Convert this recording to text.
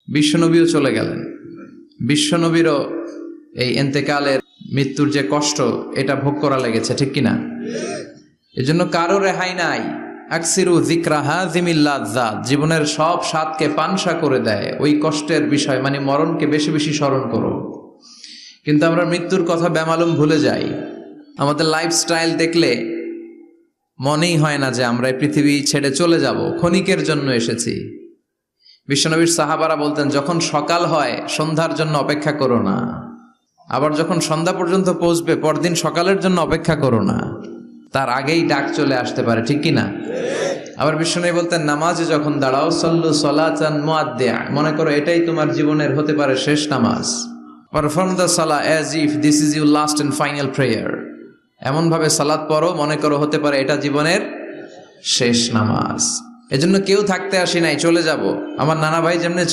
বিশ্বনবীও চলে গেলেন, বিশ্বনবীরও এই ইন্তেকালের মৃত্যুর যে কষ্ট এটা ভোগ করা লেগেছে, ঠিক কিনা? এজন্য কারো রেহাই নাই। আকসিরু যিকরা হাযিমিল লাযযাত, জীবনের সব স্বাদকে পানসা করে দেয় ওই কষ্টের বিষয়, মানে মরণকে বেশি বেশি স্মরণ করো। কিন্তু আমরা মৃত্যুর কথা বেমালুম ভুলে যাই। আমাদের লাইফস্টাইল দেখলে মনেই হয় না যে আমরা এই পৃথিবী ছেড়ে চলে যাব, ক্ষণিকের জন্য এসেছি। বিশ্বনবীর সাহাবারা বলতেন, যখন সকাল হয় সন্ধ্যার জন্য অপেক্ষা করো না, আবার যখন সন্ধ্যা পর্যন্ত পৌঁছবে পরদিন সকালের জন্য অপেক্ষা করো না, তার আগেই ডাক চলে আসতে পারে, ঠিক কিনা? আবার বিশ্বনবী বলতেন, নামাজে যখন দাঁড়াও সল্লু সলাতান মুআদ্দিয়া, মনে করো এটাই তোমার জীবনের হতে পারে শেষ নামাজ। পারফর্ম দ্য সালাহ as if this is your last and final prayer, এমন ভাবে সালাত পড়ো মনে করো হতে পারে এটা জীবনের শেষ নামাজ। এজন্য কেউ থাকতে আসি নাই, চলে যাব। আমার নানা ভাই যেমনি